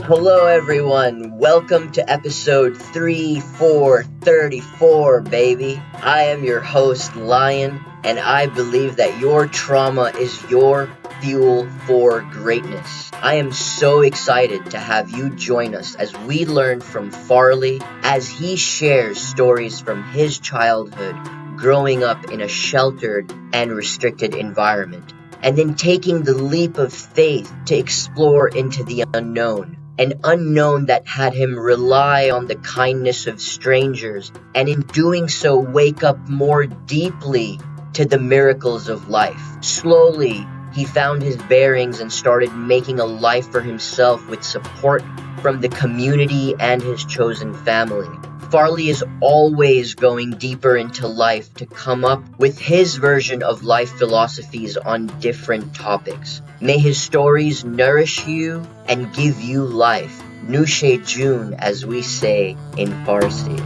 Hello, everyone. Welcome to episode 3434, baby. I am your host, Lion, and I believe that your trauma is your fuel for greatness. I am so excited to have you join us as we learn from Farley as he shares stories from his childhood growing up in a sheltered and restricted environment, and then taking the leap of faith to explore into the unknown. An unknown that had him rely on the kindness of strangers, and in doing so wake up more deeply to the miracles of life. Slowly, he found his bearings and started making a life for himself with support from the community and his chosen family. Farley is always going deeper into life to come up with his version of life philosophies on different topics. May his stories nourish you and give you life. Nushe June, as we say in Farsi.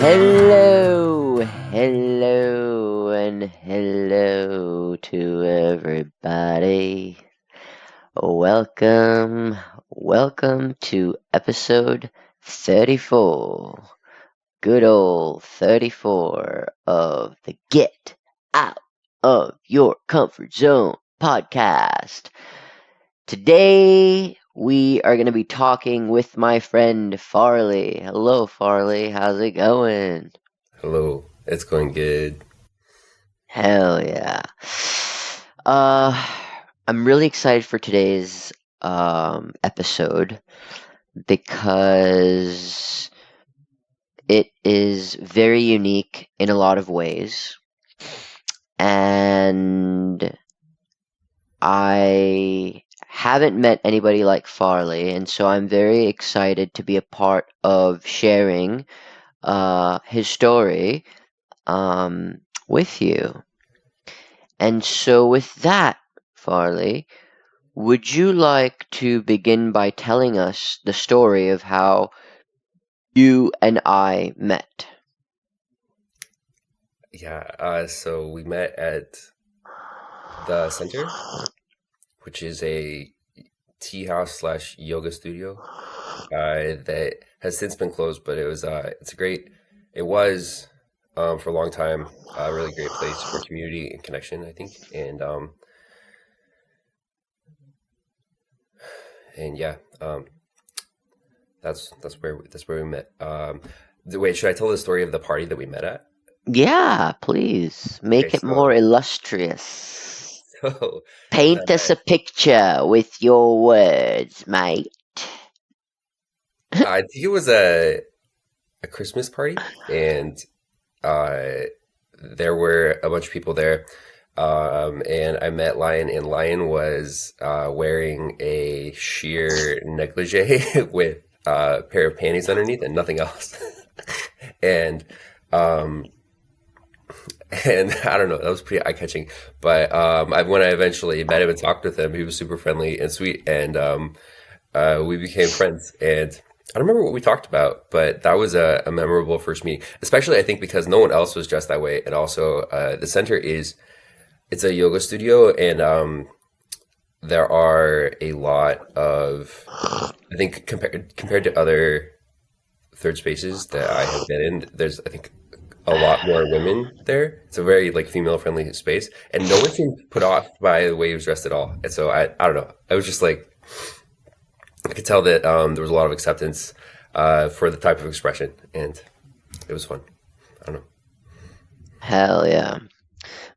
Hello, and hello to everybody. Welcome to episode 34. Good old 34 of the Get Out of Your Comfort Zone podcast. Today, we are going to be talking with my friend Farley. Hello, Farley. How's it going? Hello. It's going good. Hell yeah. I'm really excited for today's episode because it is very unique in a lot of ways, and I haven't met anybody like Farley, and so I'm very excited to be a part of sharing his story with you. And so with that, Farley, would you like to begin by telling us the story of how you and I met? Yeah, so we met at the center, which is a tea house slash yoga studio that has since been closed, but it was for a long time a really great place for community and connection, I think. And yeah, that's where we met. Wait, should I tell the story of the party that we met at? Yeah, please. Make Okay, it more illustrious. so Paint us a picture with your words, mate. I think it was a Christmas party, and there were a bunch of people there. And I met Lion, and Lion was wearing a sheer negligee with a pair of panties underneath and nothing else. and I don't know, that was pretty eye-catching. But when I eventually met him and talked with him, he was super friendly and sweet, and we became friends. And I don't remember what we talked about, but that was a memorable first meeting, especially I think because no one else was dressed that way. And also the center it's a yoga studio, and there are a lot of, I think compared to other third spaces that I have been in, there's, I think, a lot more women there. It's a very female friendly space, and no one seemed put off by the way he was dressed at all. And so I don't know. I was just I could tell that there was a lot of acceptance for the type of expression, and it was fun. I don't know. Hell yeah.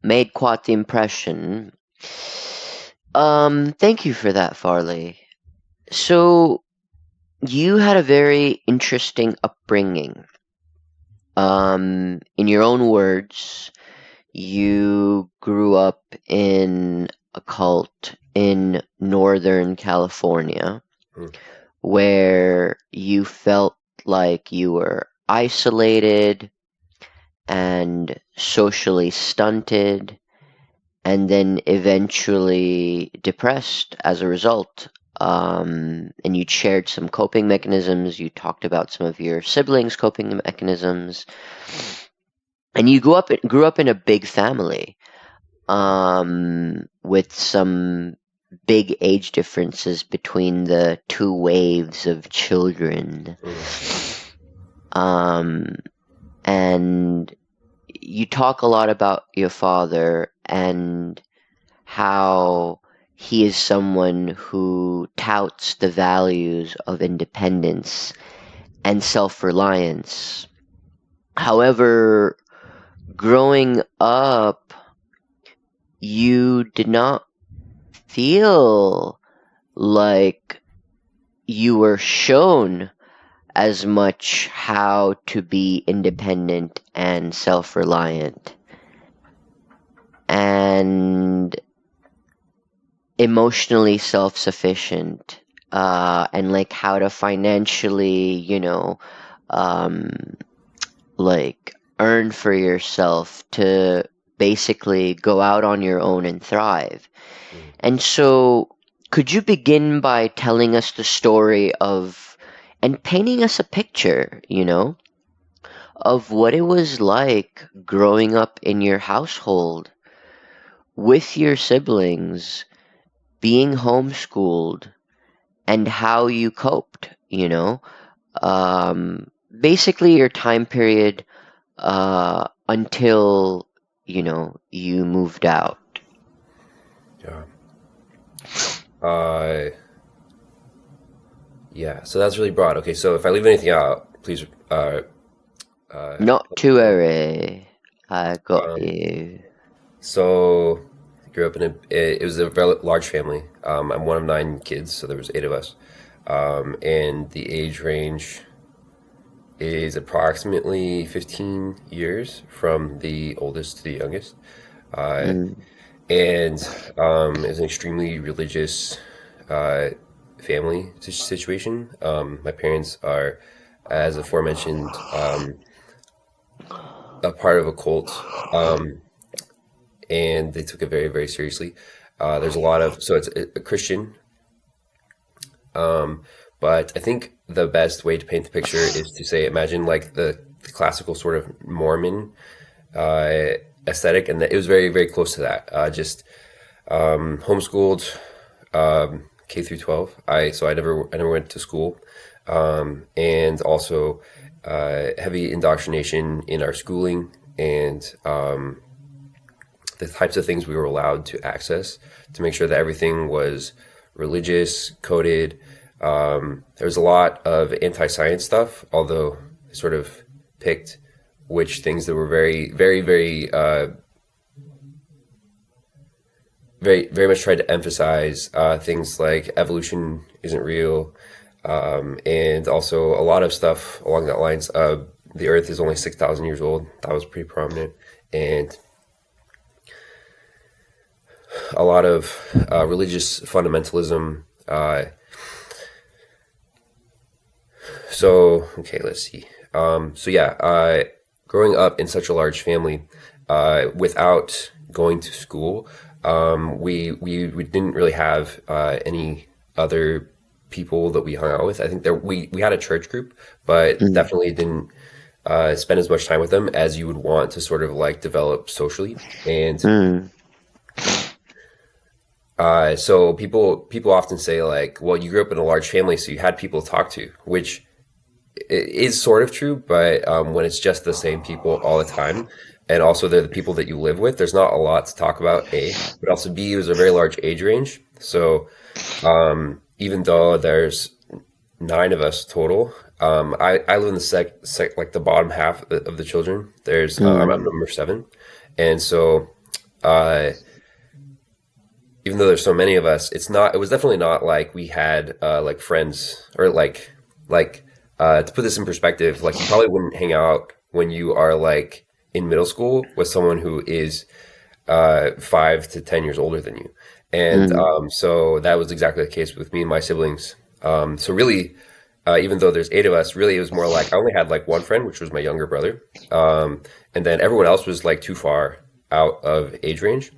Made quite the impression. Thank you for that, Farley. So, you had a very interesting upbringing. In your own words, you grew up in a cult in Northern California, where you felt like you were isolated and socially stunted, and then eventually depressed as a result. And you shared some coping mechanisms. You talked about some of your siblings' coping mechanisms, and you grew up in a big family, with some big age differences between the two waves of children. Mm. Um, and you talk a lot about your father and how he is someone who touts the values of independence and self-reliance. However, growing up, you did not feel like you were shown as much how to be independent and self-reliant and emotionally self-sufficient, and like how to financially, um, like earn for yourself to basically go out on your own and thrive. Mm. And so, could you begin by telling us the story of and painting us a picture, of what it was like growing up in your household with your siblings, being homeschooled, and how you coped, basically your time period until you moved out. Yeah. Uh, yeah. So that's really broad. Okay. So if I leave anything out, please. Not Let me to know. worry, I got Um, you. so grew up in it was a very large family. I'm one of nine kids, so there was eight of us. And the age range is approximately 15 years from the oldest to the youngest. Uh, Mm, and it's an extremely religious uh, family situation. My parents are, as aforementioned, a part of a cult, and they took it very, very seriously. There's a lot of, so it's a Christian, but I think the best way to paint the picture is to say, imagine like the classical sort of Mormon uh, aesthetic, and it was very, very close to that. Just homeschooled, K through 12. I never went to school, and also heavy indoctrination in our schooling and the types of things we were allowed to access to make sure that everything was religious, coded. There was a lot of anti-science stuff, although I sort of picked which things that were very, very, very much tried to emphasize things like evolution isn't real, and also a lot of stuff along that lines. The Earth is only 6,000 years old. That was pretty prominent, and a lot of religious fundamentalism. So okay, let's see. So yeah, growing up in such a large family, without going to school, we didn't really have any other people that we hung out with. I think we had a church group, but mm, definitely didn't spend as much time with them as you would want to sort of like develop socially. And mm, so people often say like, well, you grew up in a large family, so you had people to talk to, which is sort of true, but when it's just the same people all the time, and also they're the people that you live with, there's not a lot to talk about. A, but also B, it was a very large age range. So even though there's nine of us total, I live in the like the bottom half of the children. I'm mm, number seven, and so uh, even though there's so many of us, it was definitely not like we had like friends or to put this in perspective, like you probably wouldn't hang out when you are like in middle school with someone who is 5 to 10 years older than you. And mm, so that was exactly the case with me and my siblings. So really, even though there's eight of us, really it was more like I only had like one friend, which was my younger brother, and then everyone else was like too far out of age range.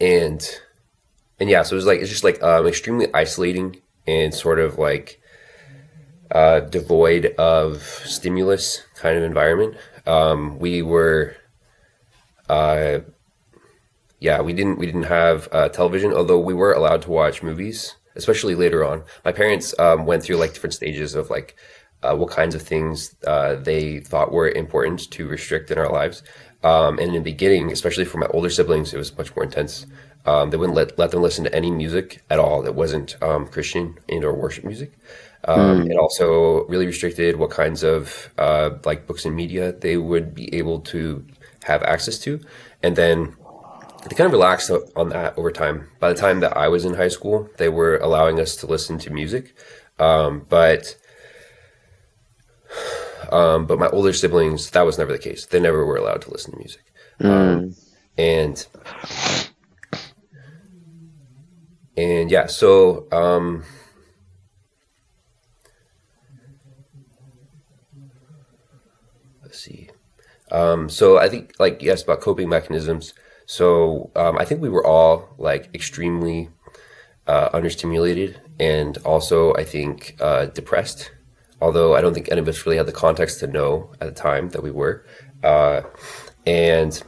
And and yeah, so it's just like extremely isolating and sort of like devoid of stimulus kind of environment. We were Yeah, we didn't have television, although we were allowed to watch movies, especially later on. My parents went through like different stages of like what kinds of things they thought were important to restrict in our lives. And in the beginning, especially for my older siblings, it was much more intense. They wouldn't let them listen to any music at all that wasn't Christian and or worship music. It Mm, also really restricted what kinds of like books and media they would be able to have access to. And then they kind of relaxed on that over time. By the time that I was in high school, they were allowing us to listen to music. But but my older siblings, that was never the case. They never were allowed to listen to music. mm. And yeah, so let's see. So I think like yes about coping mechanisms. So I think we were all like extremely understimulated and also I think depressed. Although I don't think any of us really had the context to know at the time that we were. Uh, and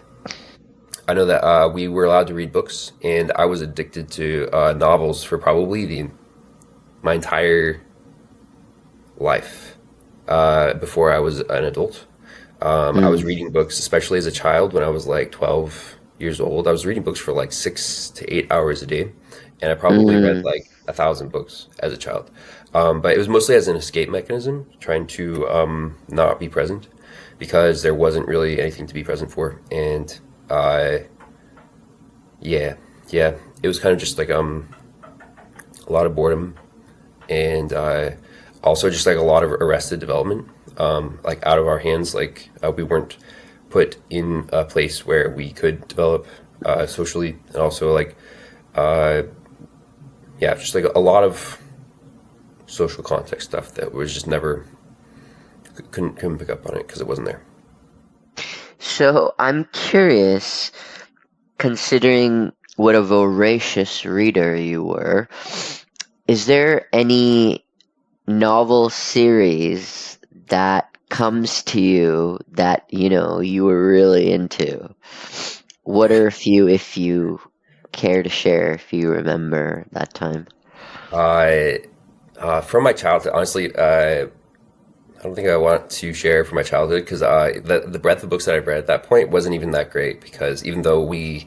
I know that we were allowed to read books, and I was addicted to novels for probably my entire life before I was an adult. I was Mm, reading books, especially as a child when I was like 12 years old. I was reading books for like 6 to 8 hours a day, and I probably read mm. like 1,000 books as a child. But it was mostly as an escape mechanism, trying to not be present because there wasn't really anything to be present for. And yeah, yeah, it was kind of just like a lot of boredom and also just like a lot of arrested development, like out of our hands. Like we weren't put in a place where we could develop socially, and also like yeah, just like a lot of social context stuff that was just never couldn't pick up on it because it wasn't there. So I'm curious, considering what a voracious reader you were, is there any novel series that comes to you that, you were really into? What are a few, if you care to share, if you remember that time? Uh, from my childhood, honestly, I don't think I want to share from my childhood because the breadth of books that I read at that point wasn't even that great. Because even though we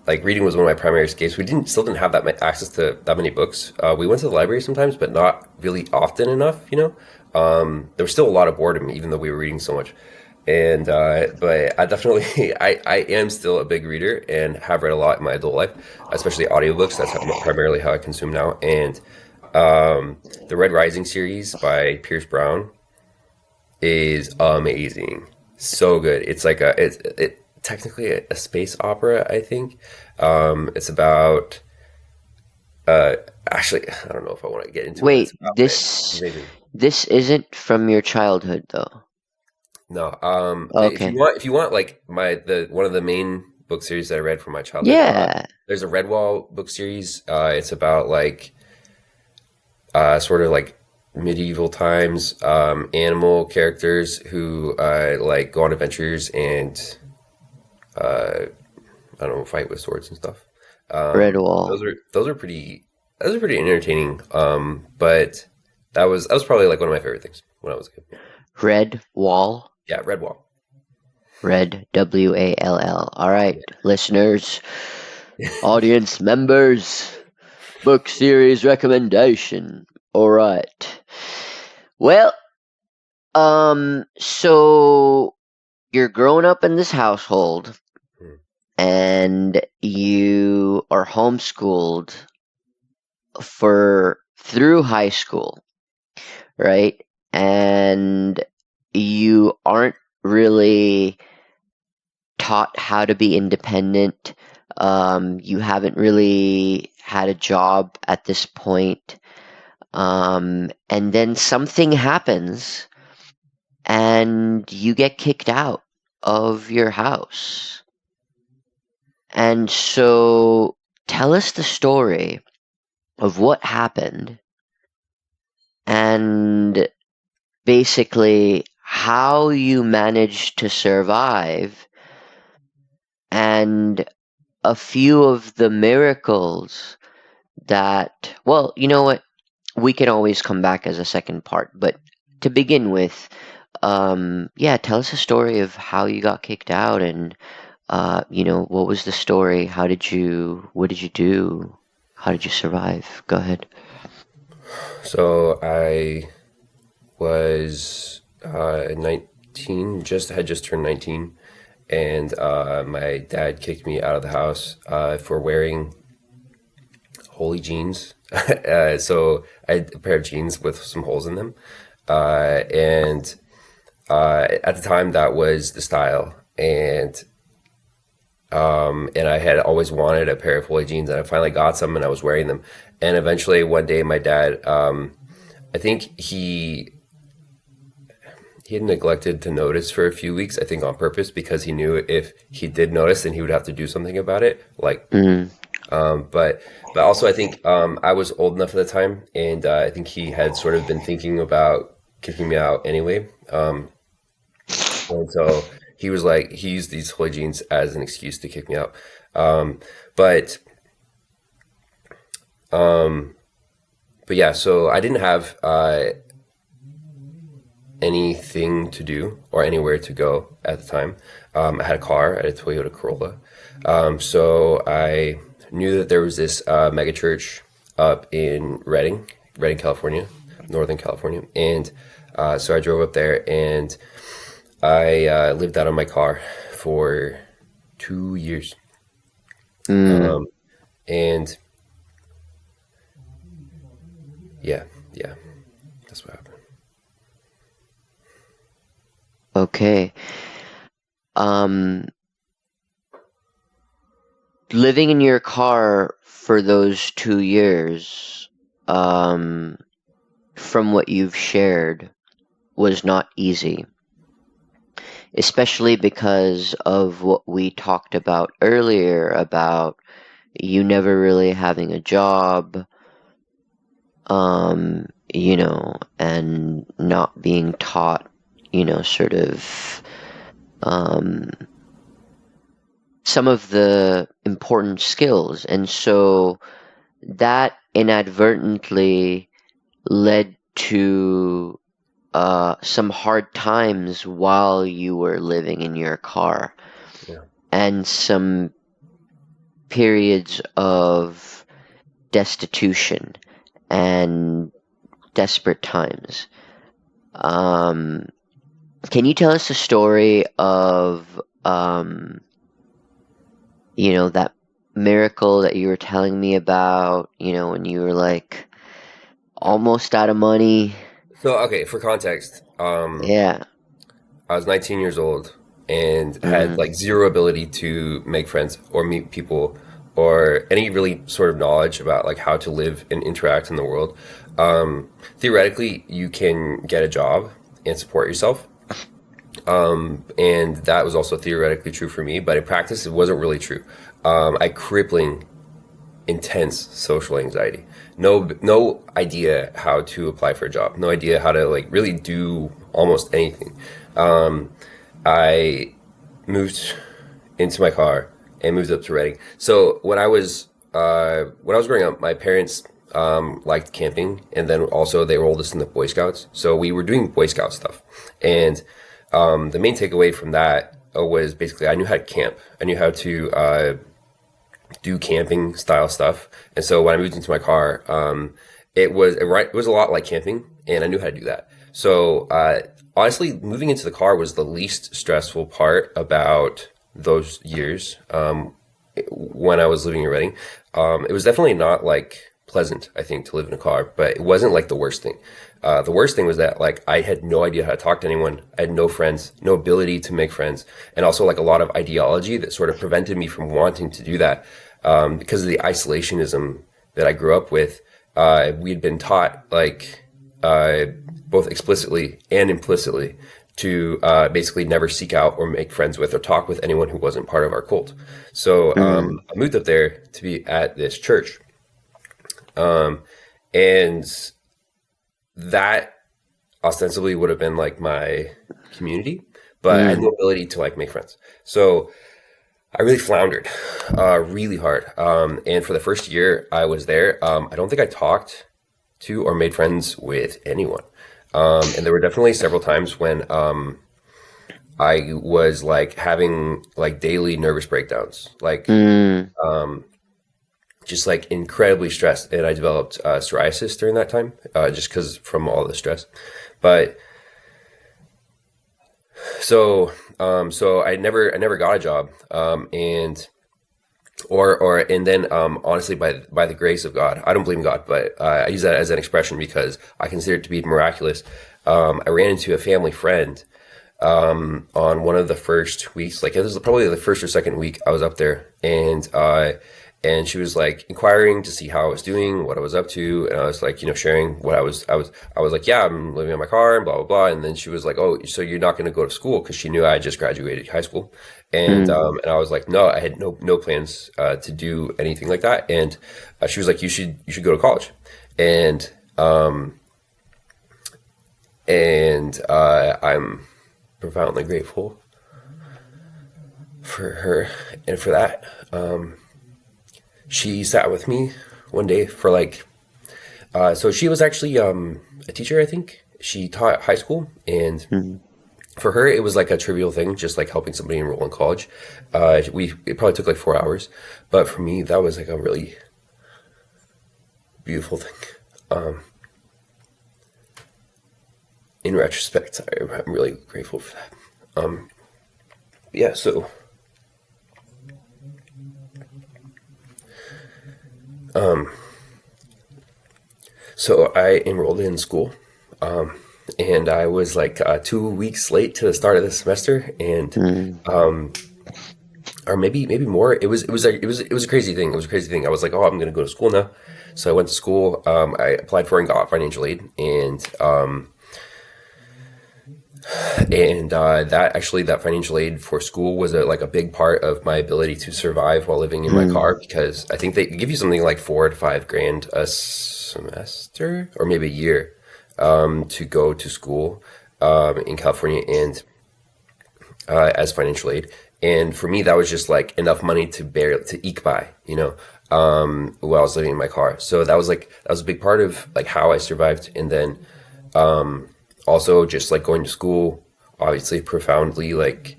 like reading was one of my primary escapes, we didn't still didn't have access to that many books. We went to the library sometimes, but not really often enough. There was still a lot of boredom, even though we were reading so much. And but I definitely I am still a big reader and have read a lot in my adult life, especially audiobooks. That's primarily how I consume now. And the Red Rising series by Pierce Brown is amazing. So good. It's like it technically a space opera, I think. It's about uh actually I don't know if I want to get into what it's Wait, about, but it's amazing. this isn't from your childhood though. No, Okay. if you want like the one of the main book series that I read from my childhood, Yeah. there's a Redwall book series. It's about like sort of like medieval times, animal characters who like go on adventures and I don't know, fight with swords and stuff. Redwall. Those are pretty entertaining. But that was probably like one of my favorite things when I was a kid. Red Wall. Yeah, Redwall. Red Wall. All right, Yeah. listeners, audience members, book series recommendation. All right. Well, so you're growing up in this household Mm. and you are homeschooled for through high school, right? And you aren't really taught how to be independent. You haven't really had a job at this point. And then something happens and you get kicked out of your house. And so tell us the story of what happened and basically how you managed to survive and a few of the miracles that, well, you know what? We can always come back as a second part, but to begin with, yeah, tell us a story of how you got kicked out and, what was the story? What did you do? How did you survive? Go ahead. So I was 19, just turned 19, and my dad kicked me out of the house for wearing holy jeans. So I had a pair of jeans with some holes in them, and at the time that was the style, and I had always wanted a pair of holy jeans, and I finally got some, and I was wearing them, and eventually one day my dad, I think he had neglected to notice for a few weeks, I think on purpose, because he knew if he did notice, then he would have to do something about it. Mm, But also I think I was old enough at the time, and I think he had sort of been thinking about kicking me out anyway. And so he used these holy jeans as an excuse to kick me out. Um, but um, but yeah, so I didn't have anything to do or anywhere to go at the time. I had a car, I had a Toyota Corolla. So I knew that there was this mega church up in Redding, California, Northern California. And so I drove up there, and I lived out of my car for 2 years. mm, Um, and yeah, yeah, that's what happened. okay. Um, Living in your car for those 2 years, um, from what you've shared, was not easy, especially because of what we talked about earlier about you never really having a job, and not being taught, sort of, um, some of the important skills. And so that inadvertently led to some hard times while you were living in your car Yeah. and some periods of destitution and desperate times. Um, can you tell us a story of, that miracle that you were telling me about, when you were like almost out of money? So, okay, for context, Yeah. I was 19 years old and had Mm, like zero ability to make friends or meet people or any really sort of knowledge about like how to live and interact in the world. Theoretically, you can get a job and support yourself. And that was also theoretically true for me, but in practice, it wasn't really true. I had crippling, intense social anxiety. No idea how to apply for a job. No idea how to like really do almost anything. I moved into my car and moved up to Reading. So when I was growing up, my parents liked camping, and then also they rolled us in the Boy Scouts. So we were doing Boy Scout stuff, and the main takeaway from that was basically I knew how to camp. I knew how to do camping style stuff, and so when I moved into my car, it was a lot like camping, and I knew how to do that. So honestly, moving into the car was the least stressful part about those years when I was living in Reading. It was definitely not like pleasant, I think, to live in a car, but it wasn't like the worst thing. The worst thing was that like I had no idea how to talk to anyone. I had no friends, no ability to make friends, and also like a lot of ideology that sort of prevented me from wanting to do that because of the isolationism that I grew up with. We'd been taught like both explicitly and implicitly to basically never seek out or make friends with or talk with anyone who wasn't part of our cult. So mm, I moved up there to be at this church, and that ostensibly would have been like my community, but I had no mm, ability to like make friends. So I really floundered, really hard. And for the first year I was there, I don't think I talked to or made friends with anyone. And there were definitely several times when I was like having like daily nervous breakdowns, like Mm, just like incredibly stressed. And I developed psoriasis during that time, just because from all the stress. But so I never got a job, and and then honestly, by the grace of God, I don't believe in God, but I use that as an expression because I consider it to be miraculous. I ran into a family friend on one of the first weeks, like it was probably the first or second week I was up there, and she was like inquiring to see how I was doing, what I was up to, and I was like, sharing what I was like, yeah, I'm living in my car and blah blah blah, and then she was like, oh, so you're not going to go to school because she knew I just graduated high school, mm, and I was like, no, I had no plans to do anything like that, and she was like, you should go to college, and I'm profoundly grateful for her and for that. She sat with me one day for like, so she was actually a teacher, I think. She taught high school, and mm. for her, it was like a trivial thing, just like helping somebody enroll in college. It probably took like 4 hours, but for me, that was like a really beautiful thing. Um, in retrospect, I'm really grateful for that. Yeah, so I enrolled in school, and I was like 2 weeks late to the start of the semester, and Mm, or maybe more. It was a crazy thing. It was a crazy thing. I was like, oh, I'm going to go to school now. So I went to school. I applied for and got financial aid, and that financial aid for school was like a big part of my ability to survive while living in my car, mm, because I think they give you something like 4 to 5 grand a semester or maybe a year, to go to school in California, and as financial aid. And for me, that was just like enough money to eke by, while I was living in my car. So that was a big part of like how I survived. And then also just like going to school, obviously profoundly like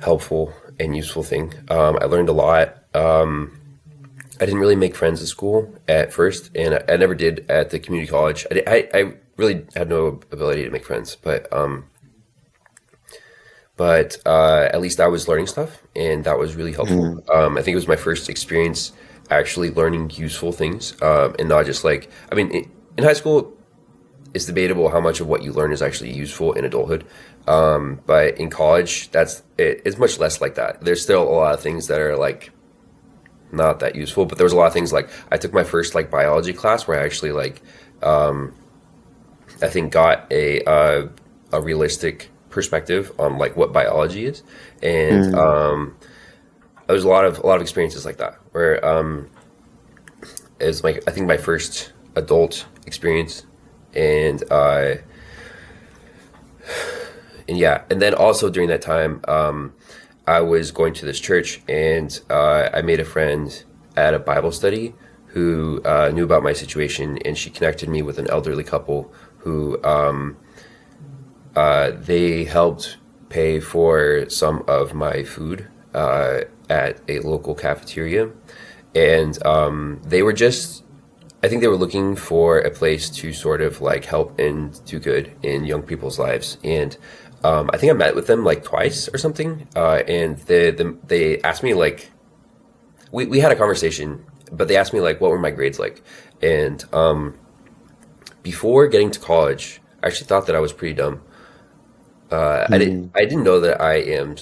helpful and useful thing. I learned a lot. I didn't really make friends at school at first, and I never did at the community college. I really had no ability to make friends, but at least I was learning stuff, and that was really helpful. mm, I think it was my first experience actually learning useful things, and not just like, I mean, in high school, it's debatable how much of what you learn is actually useful in adulthood. But in college, it's much less like that. There's still a lot of things that are like not that useful, but there was a lot of things like I took my first like biology class where I actually like I think got a realistic perspective on like what biology is, and mm, there was a lot of experiences like that where it's like I think my first adult experience, and yeah, and then also during that time, I was going to this church, and I made a friend at a Bible study who knew about my situation, and she connected me with an elderly couple who they helped pay for some of my food at a local cafeteria, and they were just, I think they were looking for a place to sort of like help and do good in young people's lives. And I think I met with them like twice or something. And they asked me like, we had a conversation, but they asked me like, what were my grades like? And before getting to college, I actually thought that I was pretty dumb. mm, I didn't know that I am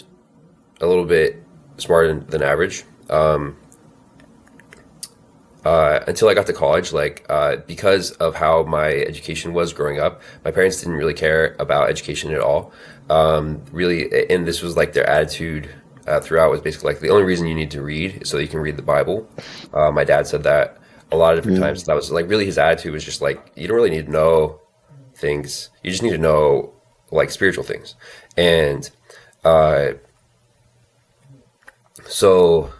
a little bit smarter than average. Until I got to college, like because of how my education was growing up, my parents didn't really care about education at all. Really, and this was like their attitude throughout was basically like the only reason you need to read is so that you can read the Bible. My dad said that a lot of different times. mm, That was like really his attitude was just like you don't really need to know things. You just need to know like spiritual things. And uh, So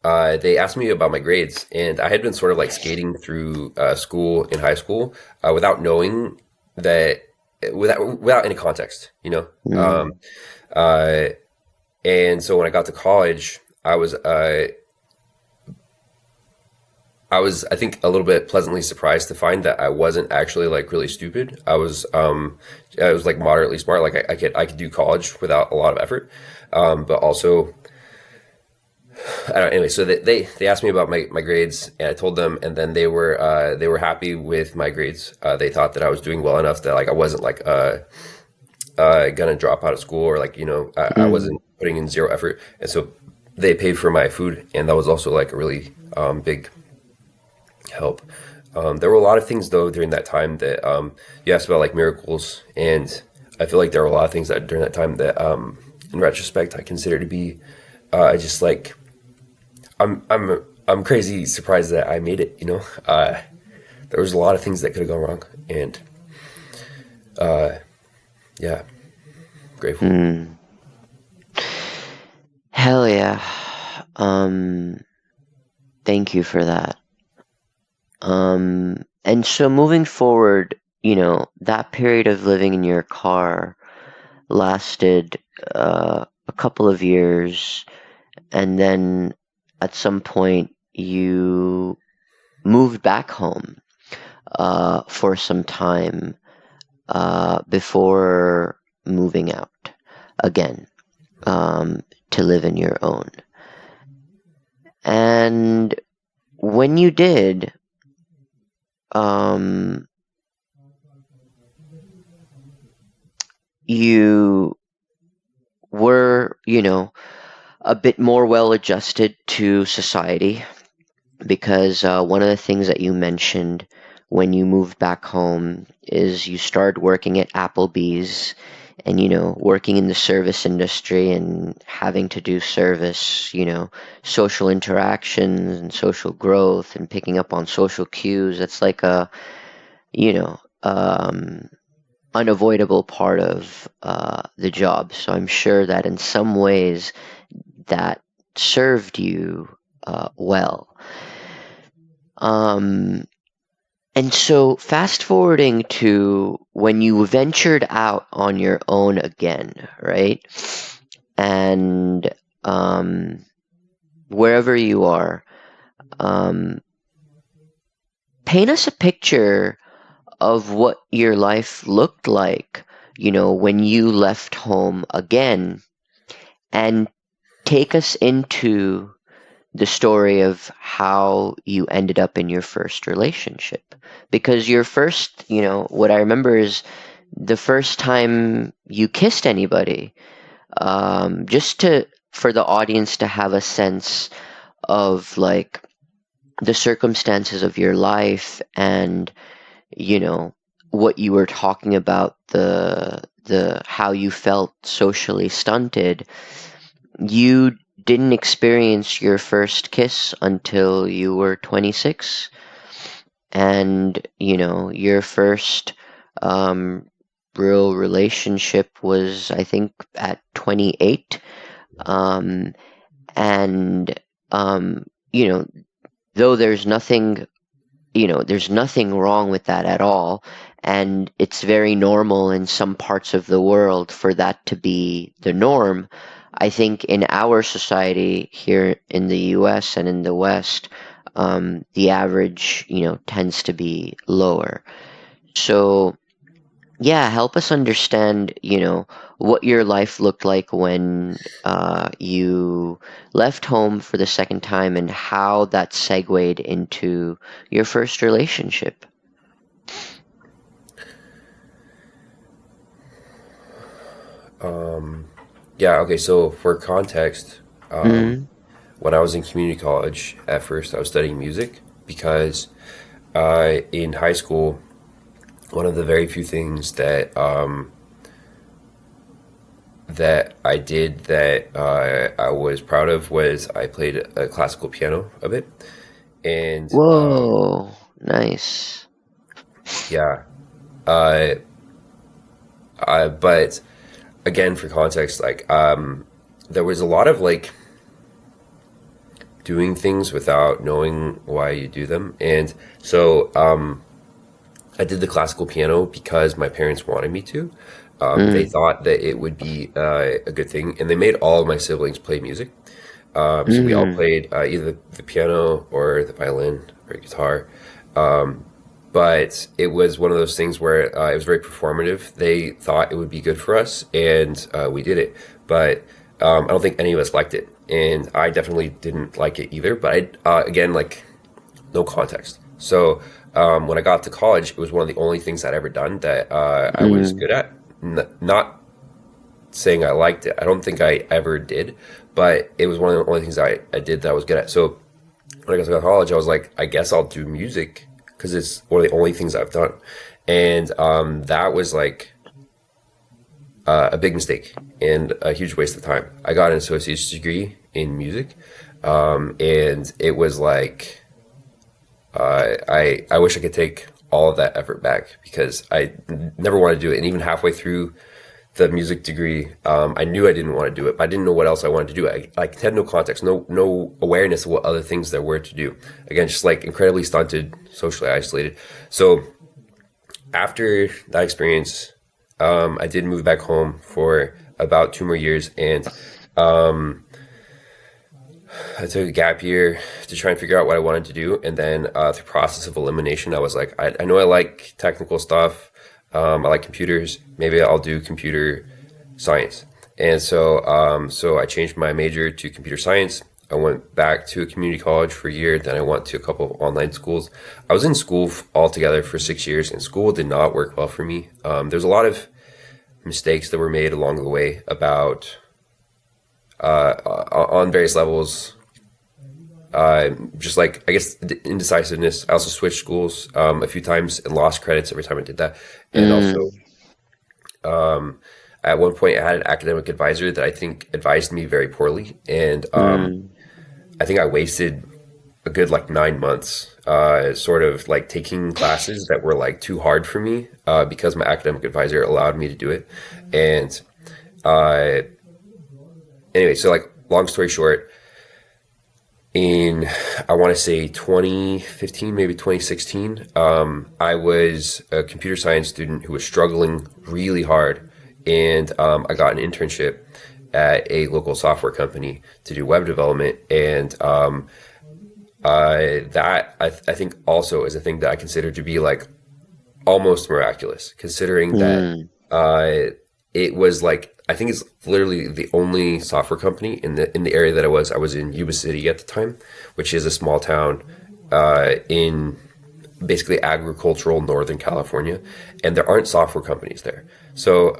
they asked me about my grades, and I had been sort of like skating through school in high school without knowing that, without any context, you know. Mm, Uh, and so when I got to college, I think a little bit pleasantly surprised to find that I wasn't actually like really stupid. I was like moderately smart. Like I could do college without a lot of effort, but also I don't know, anyway. So they asked me about my grades, and I told them, and then they were happy with my grades. They thought that I was doing well enough that like I wasn't like gonna drop out of school, or like, you know, I mm, wasn't putting in zero effort, and so they paid for my food, and that was also like a really big help. There were a lot of things though during that time that you asked about, like miracles, and I feel like there were a lot of things that during that time that in retrospect I consider to be just like I'm crazy surprised that I made it. You know, there was a lot of things that could have gone wrong, and yeah, grateful. mm. Hell yeah. Um, Thank you for that. And so moving forward, that period of living in your car lasted a couple of years, and then at some point you moved back home for some time before moving out again to live in your own. And when you did, um, you were, a bit more well adjusted to society because one of the things that you mentioned when you moved back home is you started working at Applebee's and, working in the service industry and having to do service, social interactions and social growth and picking up on social cues. That's like a, you know, um, unavoidable part of the job. So I'm sure that in some ways that served you well. Um, and so, fast forwarding to when you ventured out on your own again, right? And um, wherever you are, um, paint us a picture of what your life looked like, when you left home again, and take us into the story of how you ended up in your first relationship. Because your first, what I remember is the first time you kissed anybody, just to for the audience to have a sense of like the circumstances of your life and you know what you were talking about, the how you felt socially stunted. You didn't experience your first kiss until you were 26, and your first um, real relationship was, I think, at 28. um, and um, you know though there's nothing wrong with that at all, and it's very normal in some parts of the world for that to be the norm. I think in our society here in the US and in the West, the average, tends to be lower. So, yeah, help us understand, what your life looked like when you left home for the second time and how that segued into your first relationship. Yeah. Okay. So for context, Mm, when I was in community college, at first I was studying music because in high school, one of the very few things that I did that I was proud of was I played classical piano a bit, and whoa, nice. yeah, uh, but again, for context, like there was a lot of like doing things without knowing why you do them. And so I did the classical piano because my parents wanted me to. They Mm, thought that it would be a good thing, and they made all of my siblings play music. So we all mm, played either the piano or the violin or guitar. But it was one of those things where it was very performative. They thought it would be good for us, and we did it. But I don't think any of us liked it, and I definitely didn't like it either. But again, like no context. So when I got to college, it was one of the only things I'd ever done that I was mm, good at. Not saying I liked it. I don't think I ever did, but it was one of the only things I did that I was good at. So when I got to college, I was like, I guess I'll do music because it's one of the only things I've done. And that was like a big mistake and a huge waste of time. I got an associate's degree in music, and it was like I wish I could take all of that effort back because never wanted to do it. And even halfway through the music degree, I knew I didn't want to do it, but I didn't know what else I wanted to do. I had no context, no awareness of what other things there were to do. Again, just like incredibly stunted, socially isolated. So after that experience, I did move back home for about 2 more years, and I took a gap year to try and figure out what I wanted to do. And then through process of elimination, I was like, I know I like technical stuff. I like computers. Maybe I'll do computer science. And so I changed my major to computer science. I went back to a community college for a year. Then I went to a couple of online schools. I was in school altogether for 6 years, and school did not work well for me. There's a lot of mistakes that were made along the way about on various levels. Just like I guess indecisiveness. I also switched schools a few times and lost credits every time I did that. And also, mm, at one point, I had an academic advisor that I think advised me very poorly, and mm, I think I wasted a good like 9 months, sort of like taking classes that were like too hard for me because my academic advisor allowed me to do it. And uh, anyway, so like long story short, in I want to say 2015, maybe 2016, I was a computer science student who was struggling really hard, and I got an internship at a local software company to do web development, and that I think also is a thing that I consider to be like almost miraculous, considering that mm, uh, it was like I think it's literally the only software company in the area that I was. I was in Yuba City at the time, which is a small town in basically agricultural Northern California, and there aren't software companies there. So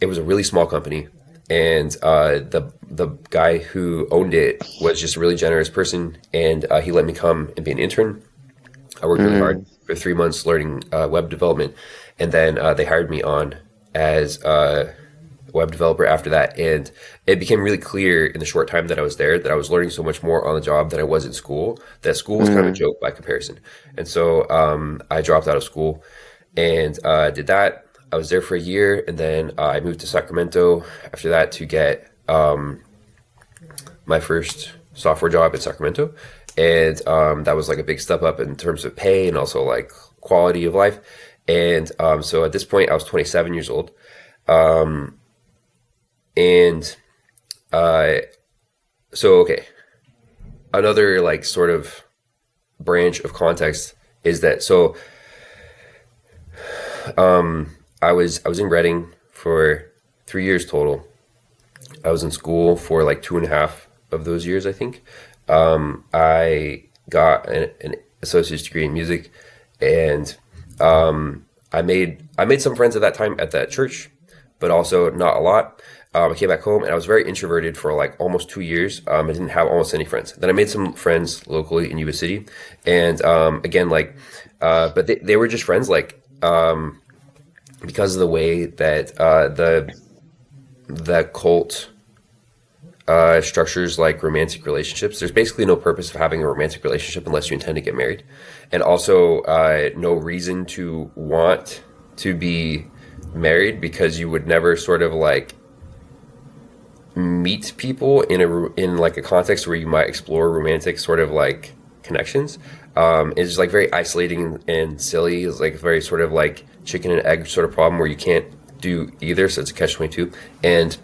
it was a really small company, and the guy who owned it was just a really generous person, and he let me come and be an intern. I worked really hard mm, for 3 months learning web development, and then they hired me on as a web developer after that. And it became really clear in the short time that I was there that I was learning so much more on the job than I was in school, that school was kind of a mm, joke by comparison. And so I dropped out of school and did that. I was there for a year, and then I moved to Sacramento after that to get my first software job in Sacramento, and that was like a big step up in terms of pay and also like quality of life. And so at this point, I was 27 years old, and uh, so okay, another like sort of branch of context is that I was in Reading for 3 years total. I was in school for like two and a half of those years, I think. I got an associate's degree in music, and I made some friends at that time at that church, but also not a lot. I came back home and I was very introverted for like almost 2 years. I didn't have almost any friends. Then I made some friends locally in Yuba City, and again, like, but they were just friends, like, because of the way that the cult structures like romantic relationships. There's basically no purpose of having a romantic relationship unless you intend to get married, and also no reason to want to be married because you would never sort of like meet people in like a context where you might explore romantic sort of like connections. It's just like very isolating and silly. It's like very sort of like chicken and egg sort of problem where you can't do either. So it's a catch-22. And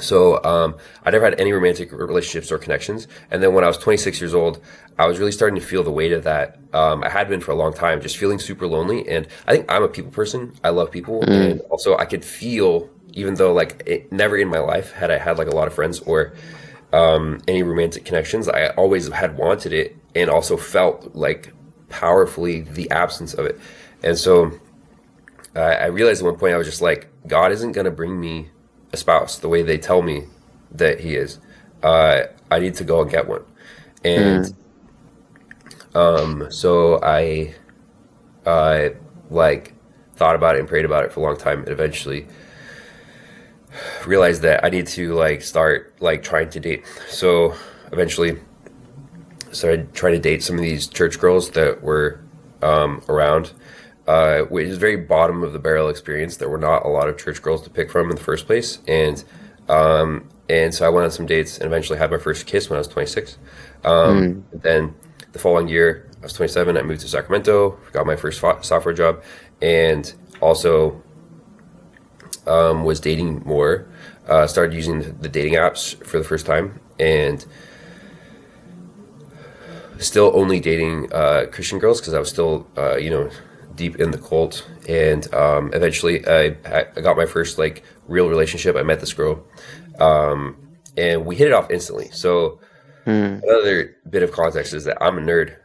so I never had any romantic relationships or connections. And then when I was 26 years old, I was really starting to feel the weight of that. I had been for a long time, just feeling super lonely. And I think I'm a people person. I love people. And also I could feel, even though like never in my life had I had like a lot of friends or any romantic connections, I always had wanted it and also felt like powerfully the absence of it. And so I realized at one point I was just like, God isn't going to bring me a spouse the way they tell me that he is. I need to go and get one. And so I like thought about it and prayed about it for a long time, and eventually realized that I need to like start like trying to date. So eventually started trying to date some of these church girls that were around, which is very bottom of the barrel experience. There were not a lot of church girls to pick from in the first place, and so I went on some dates and eventually had my first kiss when I was 26. Then the following year, I was 27. I moved to Sacramento, got my first software job, and also was dating more. Started using the dating apps for the first time, and still only dating Christian girls because I was still, deep in the cult. And eventually, I got my first like real relationship. I met this girl, and we hit it off instantly. So another bit of context is that I'm a nerd.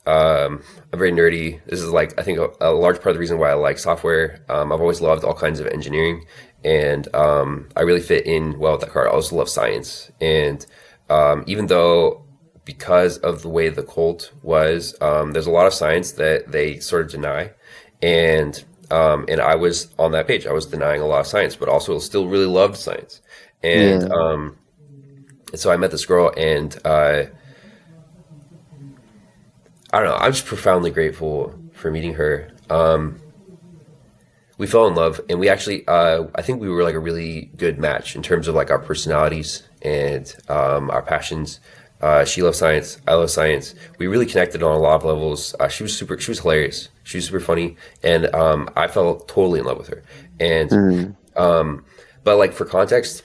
I'm very nerdy. This is like, I think a large part of the reason why I like software. I've always loved all kinds of engineering, and I really fit in well with that card. I also love science. And even though, because of the way the cult was, there's a lot of science that they sort of deny. And I was on that page. I was denying a lot of science, but also still really loved science. And so I met this girl, and I don't know. I'm just profoundly grateful for meeting her. We fell in love, and we actually, I think we were like a really good match in terms of like our personalities and our passions. She loves science. I love science. We really connected on a lot of levels. She was hilarious. She was super funny, and I fell totally in love with her. And but like for context,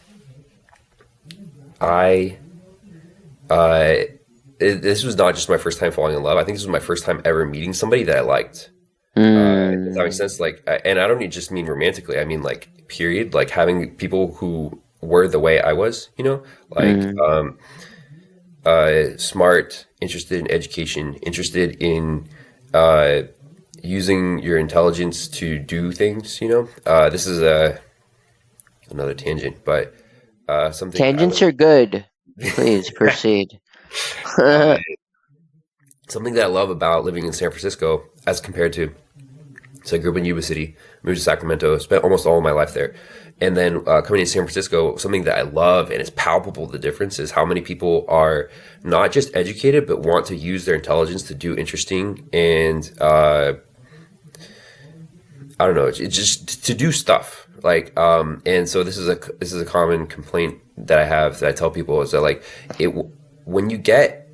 this was not just my first time falling in love. I think this was my first time ever meeting somebody that I liked. Does that make sense? Like, and I don't just mean romantically. I mean like period. Like having people who were the way I was, like smart, interested in education, interested in using your intelligence to do things. This is another tangent, but something. Tangents are good. Please proceed. Something that I love about living in San Francisco as compared to, so I grew up in Yuba City, moved to Sacramento, spent almost all of my life there. And then coming to San Francisco, something that I love, and it's palpable, the difference is how many people are not just educated, but want to use their intelligence to do interesting and, I don't know, it's just to do stuff. Like, and so this is a common complaint that I have that I tell people is that like, when you get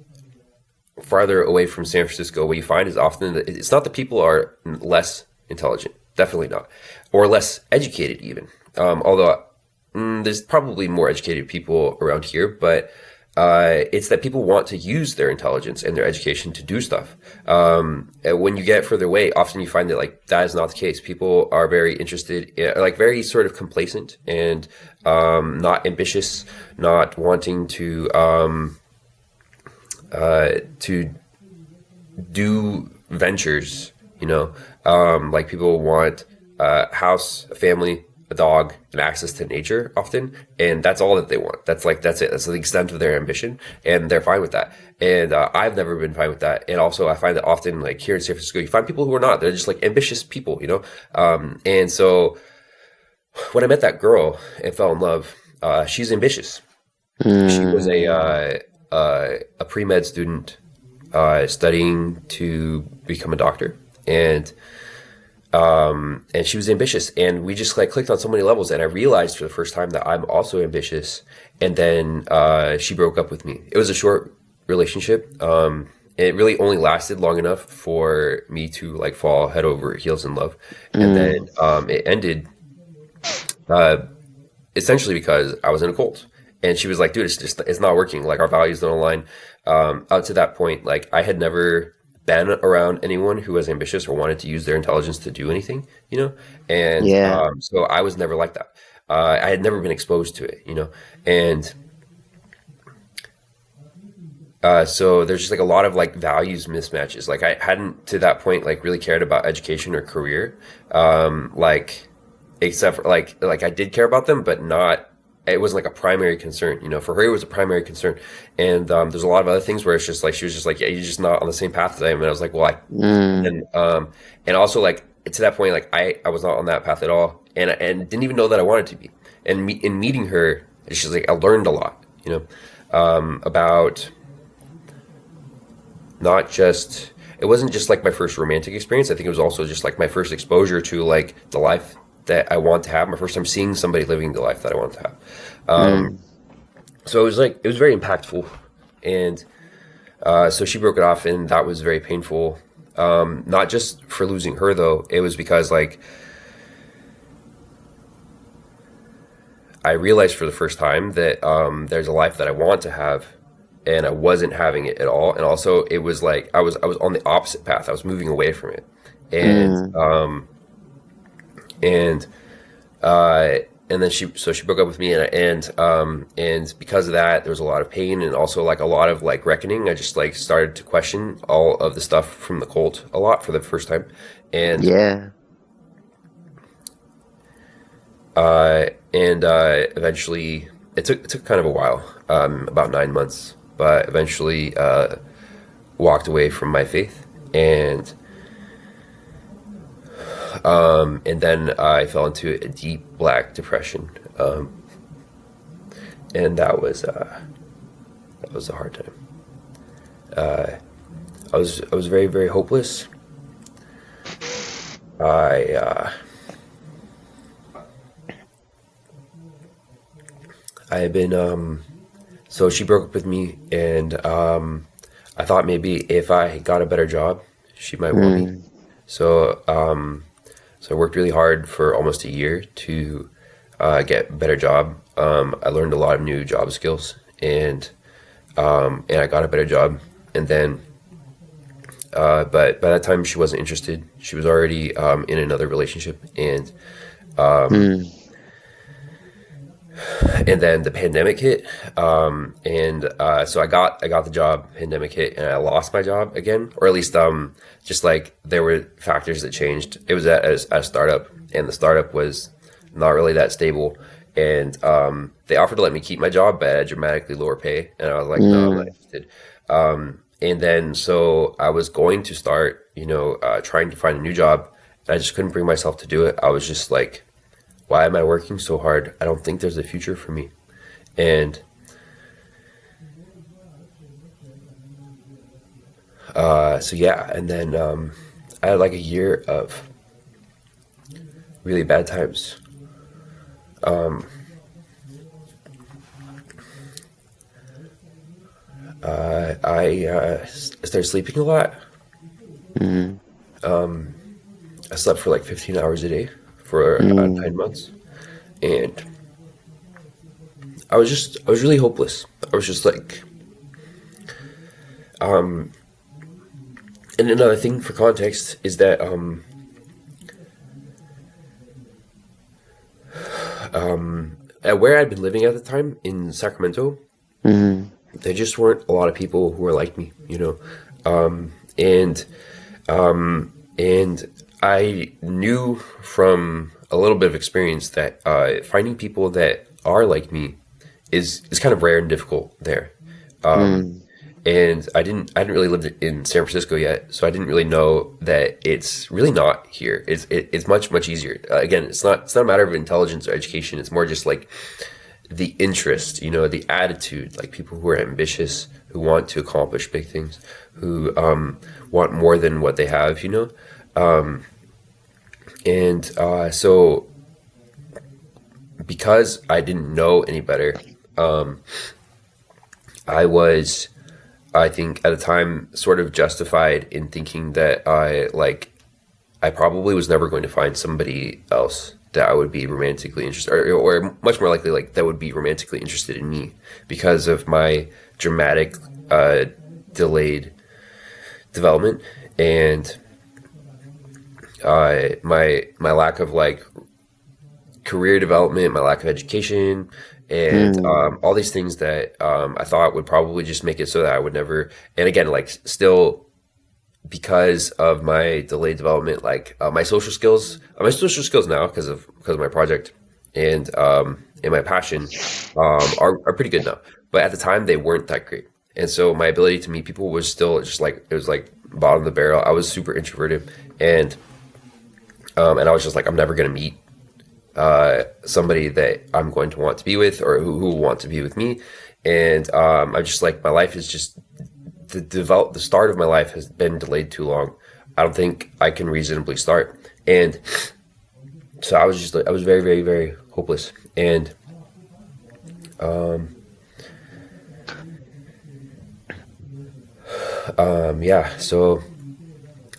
farther away from San Francisco, what you find is often that it's not that people are less intelligent, definitely not, or less educated even. Although there's probably more educated people around here, but it's that people want to use their intelligence and their education to do stuff. And when you get further away, often you find that like that is not the case. People are very interested, like very sort of complacent and not ambitious, not wanting to do ventures. Like people want a house, a family, a dog, and access to nature often, and that's all that they want. That's it. That's the extent of their ambition, and they're fine with that. And I've never been fine with that. And also, I find that often, like here in San Francisco, you find people who are not. They're just like ambitious people, And so, when I met that girl and fell in love, she's ambitious. She was a pre-med student studying to become a doctor, and she was ambitious, and we just like clicked on so many levels. And I realized for the first time that I'm also ambitious, and then she broke up with me. It was a short relationship. It really only lasted long enough for me to like fall head over heels in love, and then Mm. it ended uh, essentially because I was in a cult. And she was like, dude, it's not working. Like our values don't align. Up to that point, like I had never been around anyone who was ambitious or wanted to use their intelligence to do anything, you know? And Yeah. so I was never like that. I had never been exposed to it, you know? And so there's just like a lot of like values mismatches. Like I hadn't to that point like really cared about education or career. Like except for like I did care about them, but not it wasn't like a primary concern. You know, for her it was a primary concern. And there's a lot of other things where it's just like she was just like, yeah, you're just not on the same path as I am. And I was like, well, Mm. and also like to that point, like I was not on that path at all, and didn't even know that I wanted to be. And in meeting her, she's like I learned a lot, you know, about not just it wasn't just like my first romantic experience. I think it was also just like my first exposure to like the life that I want to have. My first time seeing somebody living the life that I want to have. Mm. So it was like it was very impactful, and so she broke it off, and that was very painful. Not just for losing her though. It was because like I realized for the first time that there's a life that I want to have, and I wasn't having it at all. And also, it was like I was on the opposite path. I was moving away from it, and Mm. and uh, and then she broke up with me, and because of that, there was a lot of pain and also like a lot of like reckoning. I just like started to question all of the stuff from the cult a lot for the first time, and Yeah. eventually it took kind of a while, about 9 months, but eventually walked away from my faith, and then I fell into a deep black depression, and that was a hard time. I was very very hopeless. I I had been so she broke up with me, and I thought maybe if I got a better job, she might want me. Mm. So so I worked really hard for almost a year to get a better job. I learned a lot of new job skills, and I got a better job. And then, but by that time, she wasn't interested. She was already in another relationship, Mm. and then the pandemic hit, and so I got the job. Pandemic hit, and I lost my job again, or at least just like there were factors that changed. It was at a startup, and the startup was not really that stable, and they offered to let me keep my job, but at a dramatically lower pay, and I was like, no, I'm not Mm. interested. And then so I was going to start, trying to find a new job, and I just couldn't bring myself to do it. I was just like, why am I working so hard? I don't think there's a future for me. And so yeah, and then I had like a year of really bad times. I started sleeping a lot. Mm. I slept for like 15 hours a day for Mm. 9 months, and I was really hopeless. I was just like, and another thing for context is that at where I'd been living at the time in Sacramento, Mm. there just weren't a lot of people who were like me, and and I knew from a little bit of experience that finding people that are like me is kind of rare and difficult there. Mm. And I hadn't really lived in San Francisco yet, so I didn't really know that it's really not here. It's much easier. Again, it's not a matter of intelligence or education. It's more just like the interest, the attitude, like people who are ambitious, who want to accomplish big things, who want more than what they have. And so because I didn't know any better, Um, I was, I think, at the time, sort of justified in thinking that I probably was never going to find somebody else that I would be romantically interested, or much more likely, like that would be romantically interested in me because of my dramatic, delayed development and my lack of like career development, my lack of education, and Mm. all these things that I thought would probably just make it so that I would never. And again, like still because of my delayed development, like my social skills now because of my project and my passion are pretty good now. But at the time, they weren't that great, and so my ability to meet people was still just like it was like bottom of the barrel. I was super introverted, and I was just like, I'm never gonna meet somebody that I'm going to want to be with or who will want to be with me. And I'm just like, my life is just the start of my life has been delayed too long. I don't think I can reasonably start. And so I was just like, I was very, very, very hopeless. And yeah, so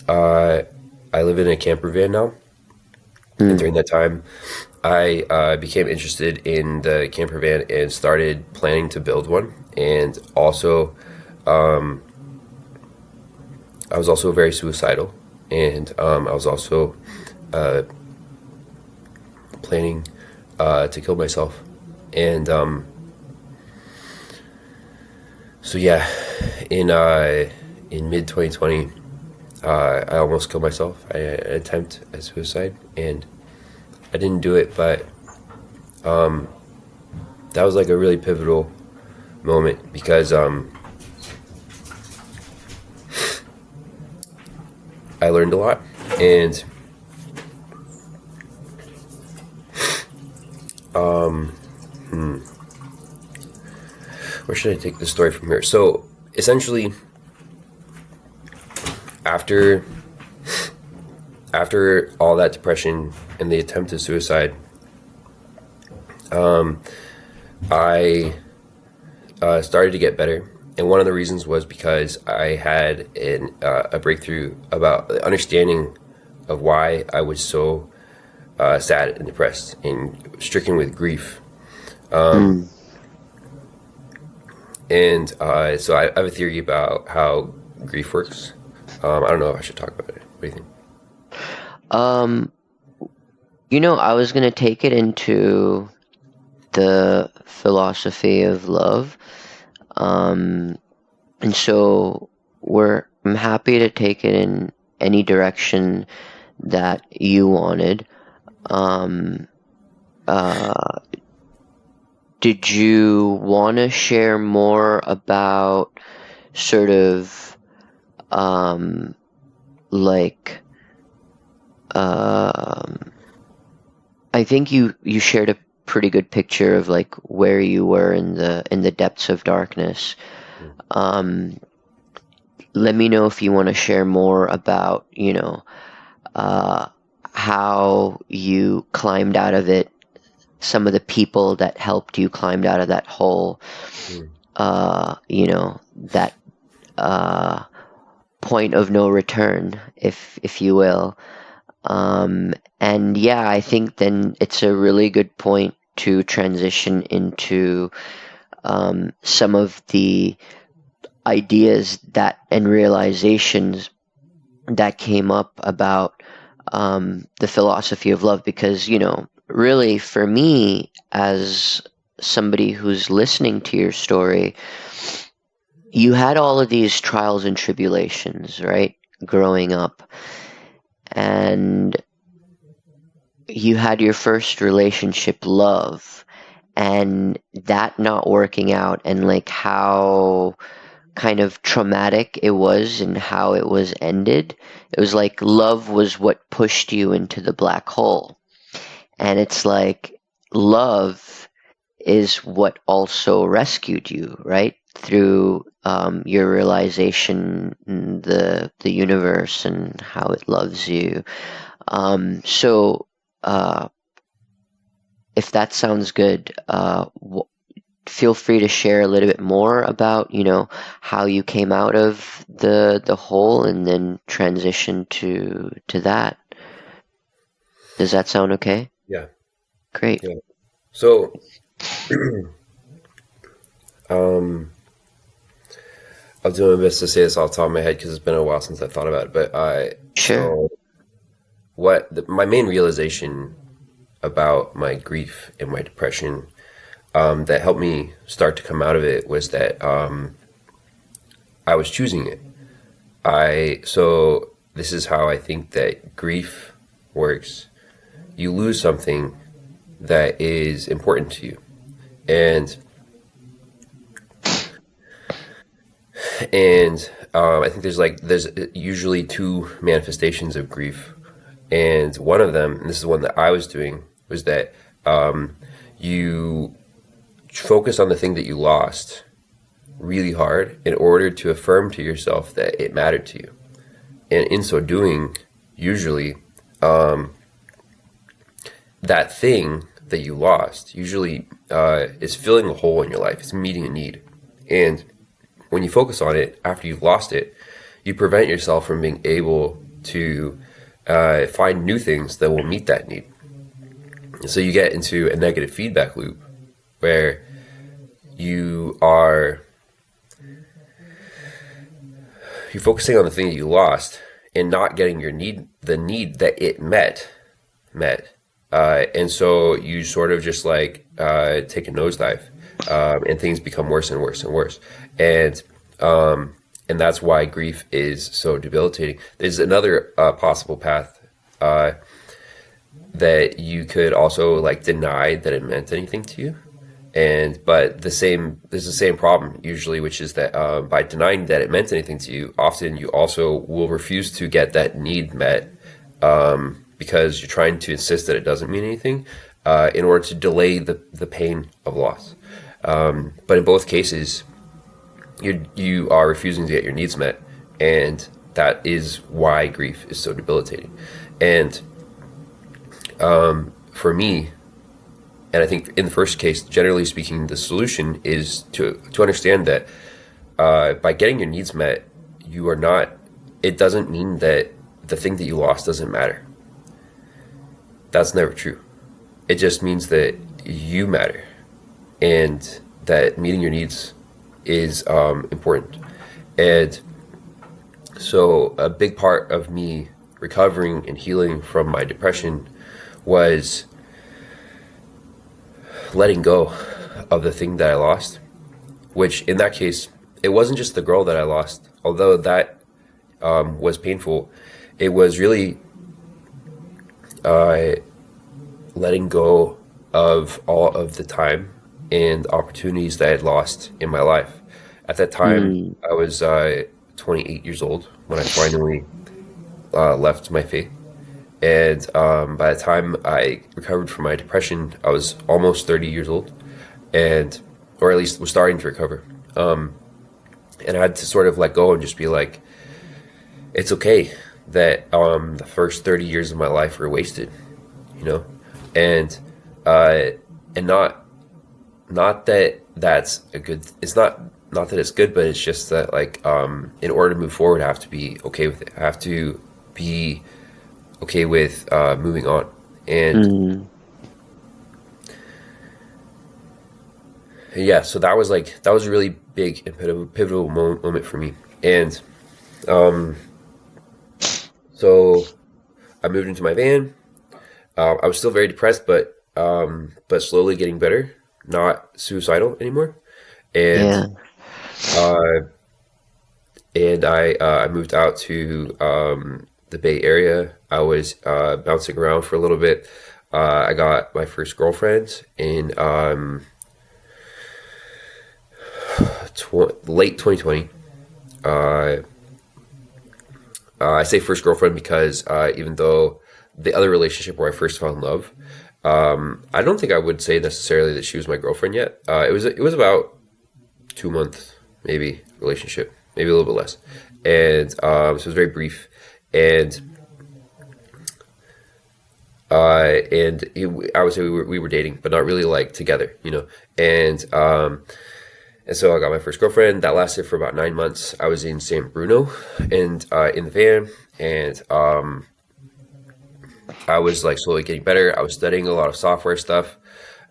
uh, I live in a camper van now. And Mm. during that time, I became interested in the camper van and started planning to build one. And also, I was also very suicidal. And I was also planning to kill myself. And so, yeah, in in mid 2020, I almost killed myself. I had an attempt at suicide, and I didn't do it, but that was like a really pivotal moment because I learned a lot, and where should I take the story from here? So essentially, after after all that depression and the attempt at suicide, I started to get better. And one of the reasons was because I had a breakthrough about the understanding of why I was so sad and depressed and stricken with grief. Mm. And so I have a theory about how grief works. I don't know if I should talk about it. What do you think? Um, I was gonna take it into the philosophy of love. Um, and so I'm happy to take it in any direction that you wanted. Um, uh, did you want to share more about sort of um, like um, I think you shared a pretty good picture of like where you were in the depths of darkness. Um, Let me know if you want to share more about, uh, how you climbed out of it, some of the people that helped you climbed out of that hole, Mm. that uh, point of no return, if you will. And yeah, I think then it's a really good point to transition into some of the ideas that and realizations that came up about the philosophy of love, because really for me, as somebody who's listening to your story, you had all of these trials and tribulations, right, growing up, and you had your first relationship, love, and that not working out, and like how kind of traumatic it was and how it was ended. It was like love was what pushed you into the black hole. And it's like love is what also rescued you, right? Through your realization in the universe and how it loves you. So, uh, if that sounds good, feel free to share a little bit more about, how you came out of the hole and then transition to that. Does that sound okay? Yeah. Great. Yeah. So, um, I'll do my best to say this off the top of my head because it's been a while since I thought about it. But Sure. my main realization about my grief and my depression that helped me start to come out of it was that I was choosing it. So this is how I think that grief works. You lose something that is important to you, and I think there's usually two manifestations of grief, and one of them, and this is the one that I was doing, was that you focus on the thing that you lost really hard in order to affirm to yourself that it mattered to you, and in so doing, usually that thing that you lost usually is filling a hole in your life. It's meeting a need, and when you focus on it after you've lost it, you prevent yourself from being able to find new things that will meet that need. And so you get into a negative feedback loop where you're focusing on the thing that you lost and not getting the need that it met. And so you sort of just take a nosedive, and things become worse and worse and worse. And that's why grief is so debilitating. There's another possible path that you could also deny that it meant anything to you. But there's the same problem usually, which is that by denying that it meant anything to you, often you also will refuse to get that need met, because you're trying to insist that it doesn't mean anything, in order to delay the pain of loss. But in both cases, you are refusing to get your needs met, and that is why grief is so debilitating. And for me, and I think in the first case, generally speaking, the solution is to understand that by getting your needs met, it doesn't mean that the thing that you lost doesn't matter. That's never true. It just means that you matter, and that meeting your needs is important. And so a big part of me recovering and healing from my depression was letting go of the thing that I lost, which in that case, it wasn't just the girl that I lost, although that was painful. It was really letting go of all of the time and opportunities that I had lost in my life. At that time, I was 28 years old when I finally left my faith. And by the time I recovered from my depression, I was almost 30 years old, or at least was starting to recover. And I had to sort of let go and just be like, it's okay that the first 30 years of my life were wasted, and not that that's a good. It's not that it's good, but it's just that in order to move forward, I have to be okay with it. I have to be okay with moving on. And yeah, so that was a really big and pivotal moment for me. And so I moved into my van. I was still very depressed, but slowly getting better, not suicidal anymore. And I moved out to the Bay Area. I was bouncing around for a little bit. I got my first girlfriend in late 2020. I say first girlfriend because even though the other relationship where I first fell in love, I don't think I would say necessarily that she was my girlfriend yet. It was about 2 months maybe relationship, maybe a little bit less, and so it was very brief. And and I would say we were dating, but not really like together, you know. And so I got my first girlfriend. That lasted for about 9 months. I was in San Bruno and in the van, and I was like slowly getting better. I was studying a lot of software stuff,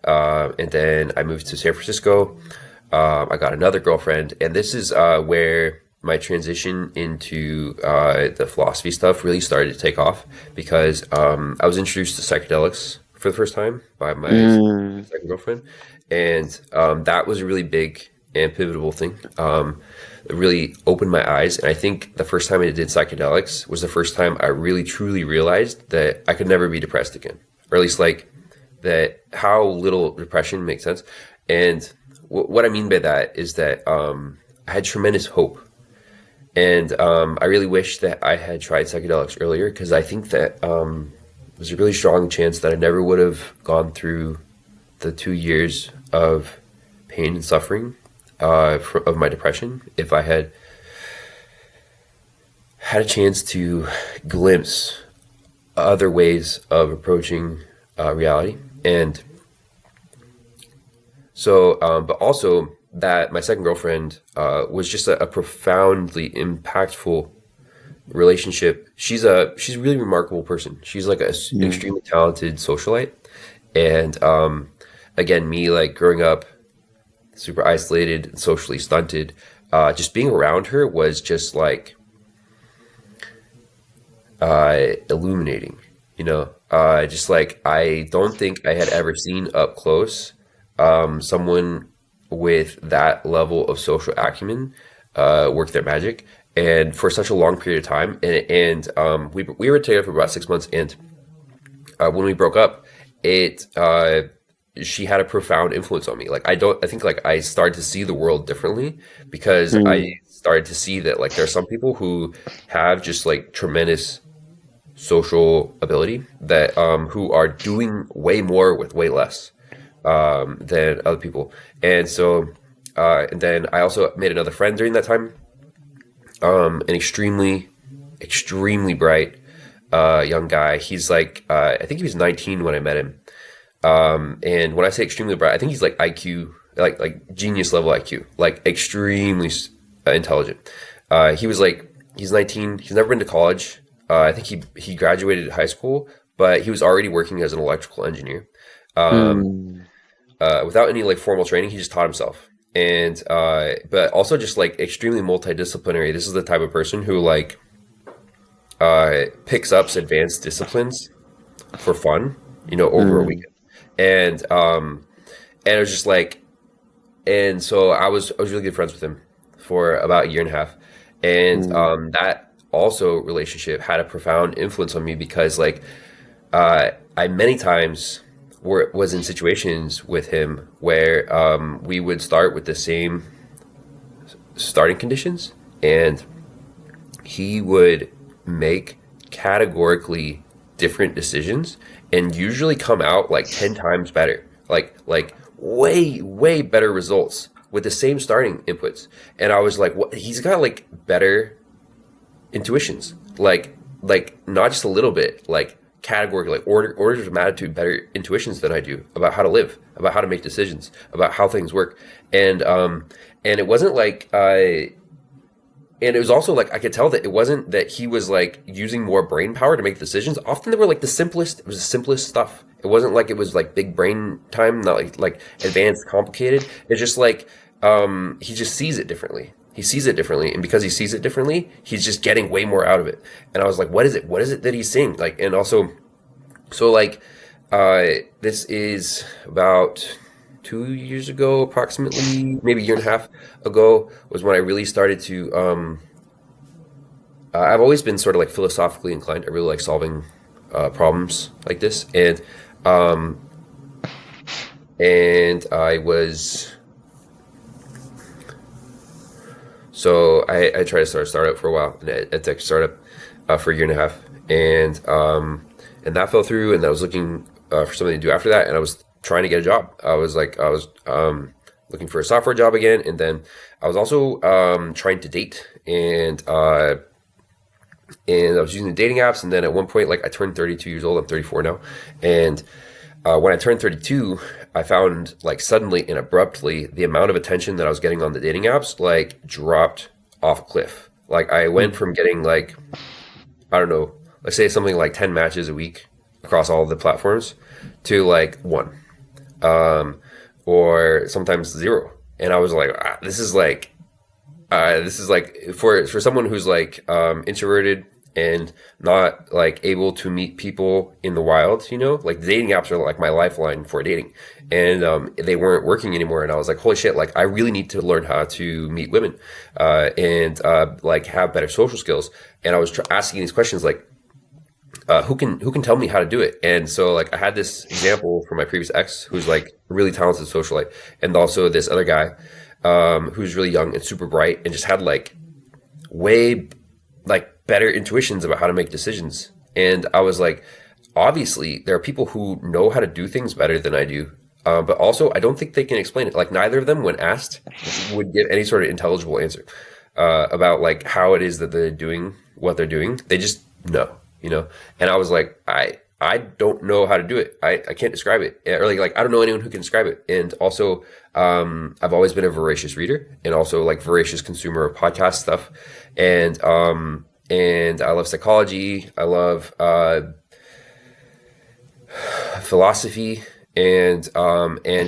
and then I moved to San Francisco. I got another girlfriend, and this is where my transition into the philosophy stuff really started to take off because I was introduced to psychedelics for the first time by my second girlfriend, and that was a really big and pivotal thing. It really opened my eyes, and I think the first time I did psychedelics was the first time I really truly realized that I could never be depressed again, or at least like that how little depression makes sense. And what I mean by that is that I had tremendous hope. And I really wish that I had tried psychedelics earlier because I think that there's a really strong chance that I never would have gone through the 2 years of pain and suffering of my depression if I had had a chance to glimpse other ways of approaching reality. And so, but also that my second girlfriend was just a profoundly impactful relationship. She's a really remarkable person. She's like an extremely talented socialite. And again, me like growing up super isolated and socially stunted, just being around her was just like illuminating, you know. Just like I don't think I had ever seen up close someone with that level of social acumen work their magic, and for such a long period of time. And we were together for about 6 months, and when we broke up, she had a profound influence on me. Like I think like I started to see the world differently because I started to see that like there are some people who have just like tremendous social ability that who are doing way more with way less than other people. And so and then I also made another friend during that time, an extremely bright young guy. He's like I think he was 19 when I met him. And when I say extremely bright, I think he's like IQ, like genius level IQ, like extremely intelligent. He's 19. He's never been to college. I think he graduated high school, but he was already working as an electrical engineer. Without any like formal training, he just taught himself. And but also just like extremely multidisciplinary. This is the type of person who like picks up advanced disciplines for fun, you know, over a weekend. And it was just like, and so I was really good friends with him for about a year and a half. And that also relationship had a profound influence on me because like I many times was in situations with him where we would start with the same starting conditions, and he would make categorically different decisions and usually come out like 10 times better, like way better results with the same starting inputs. And I was like, what? He's got like better intuitions, like not just a little bit, like categorically, like orders of magnitude better intuitions than I do about how to live, about how to make decisions, about how things work. And it wasn't like and it was also like I could tell that it wasn't that he was like using more brain power to make decisions. Often they were like it was the simplest stuff. It wasn't like it was like big brain time, not like advanced, complicated. It's just like he just sees it differently. He sees it differently, and because he sees it differently, he's just getting way more out of it. And I was like, what is it? What is it that he's seeing? Like, and also, so like this is about 2 years ago, approximately, maybe a year and a half ago, was when I really started to I've always been sort of like philosophically inclined. I really like solving problems like this, and I was so I tried to start a startup for a while, a tech startup for a year and a half, and that fell through, and I was looking for something to do after that, and I was trying to get a job. I was looking for a software job again, and then I was also trying to date, and and I was using the dating apps. And then at one point, like I turned 32 years old. I'm 34 now, and when I turned 32, I found like suddenly and abruptly the amount of attention that I was getting on the dating apps like dropped off a cliff. Like I went from getting like, I don't know, let's say something like 10 matches a week across all of the platforms to like one, or sometimes zero. And I was like, this is like for someone who's like introverted and not like able to meet people in the wild, you know, like the dating apps are like my lifeline for dating, and they weren't working anymore. And I was like, holy shit, like I really need to learn how to meet women, and like have better social skills. And I was asking these questions like, who can tell me how to do it? And so like I had this example from my previous ex who's like a really talented socialite, and also this other guy who's really young and super bright and just had like way like better intuitions about how to make decisions. And I was like, obviously there are people who know how to do things better than I do, but also I don't think they can explain it. Like neither of them, when asked, would give any sort of intelligible answer about like how it is that they're doing what they're doing. They just know, you know. And I was like, I don't know how to do it. I can't describe it. Or like I don't know anyone who can describe it. And also, I've always been a voracious reader and also like voracious consumer of podcast stuff. And I love psychology. I love philosophy, and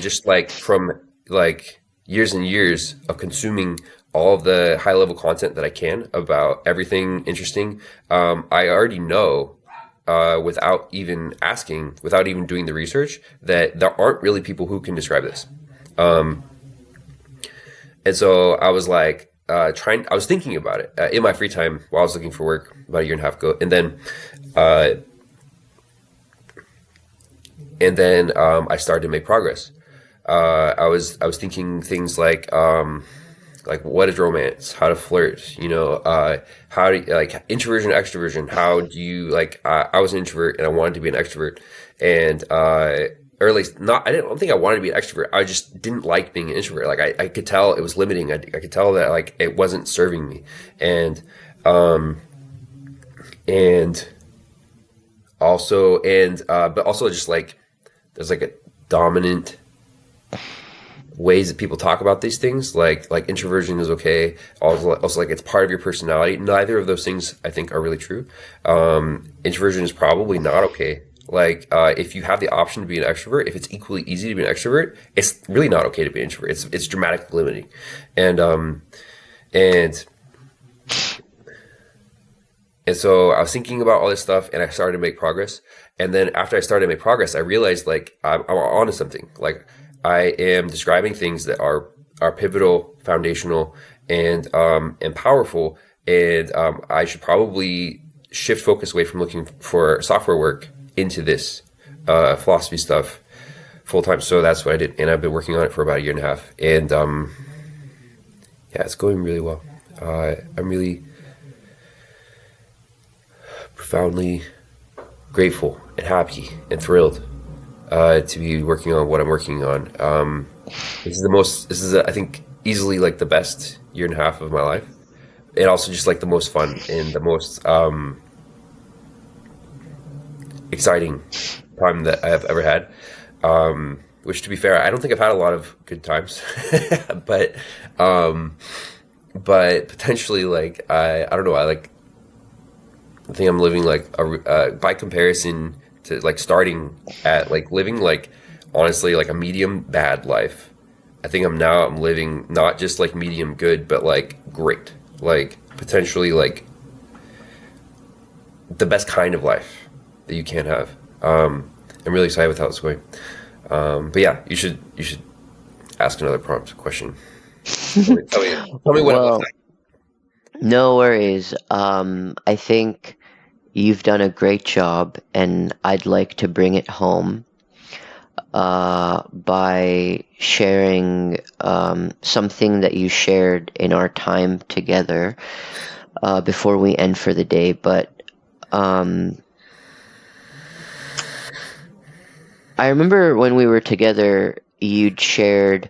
just like from like years and years of consuming all of the high level content that I can about everything interesting. I already know, without even asking, without even doing the research, that there aren't really people who can describe this. And so I was like, I was thinking about it in my free time while I was looking for work about a year and a half ago. And then I started to make progress. I was thinking things like what is romance, how to flirt, you know, how do you, like introversion, extroversion, how do you like, I was an introvert and I wanted to be an extrovert, and or at least not, I don't think I wanted to be an extrovert. I just didn't like being an introvert. Like I could tell it was limiting. I could tell that like it wasn't serving me. And but also just like, there's like a dominant ways that people talk about these things, like introversion is okay. Also like it's part of your personality. Neither of those things I think are really true. Introversion is probably not okay. Like if you have the option to be an extrovert, if it's equally easy to be an extrovert, it's really not okay to be an introvert. It's dramatically limiting. And so I was thinking about all this stuff, and I started to make progress. And then after I started to make progress, I realized like I'm onto something. Like I am describing things that are pivotal, foundational, and powerful. And I should probably shift focus away from looking for software work into this philosophy stuff full time. So that's what I did, and I've been working on it for about a year and a half. And yeah, it's going really well. I'm really profoundly grateful and happy and thrilled to be working on what I'm working on. This is I think easily like the best year and a half of my life, and also just like the most fun and the most exciting time that I have ever had. Which, to be fair, I don't think I've had a lot of good times, but potentially like I don't know. I think I'm living like by comparison to like starting at like living like honestly like a medium bad life. I think I'm living not just like medium good, but like great, like potentially like the best kind of life that you can have. I'm really excited with how it's going. But yeah, you should ask another prompt question. Tell me what it looks like. No worries. I think you've done a great job, and I'd like to bring it home by sharing something that you shared in our time together before we end for the day. But I remember when we were together, you'd shared,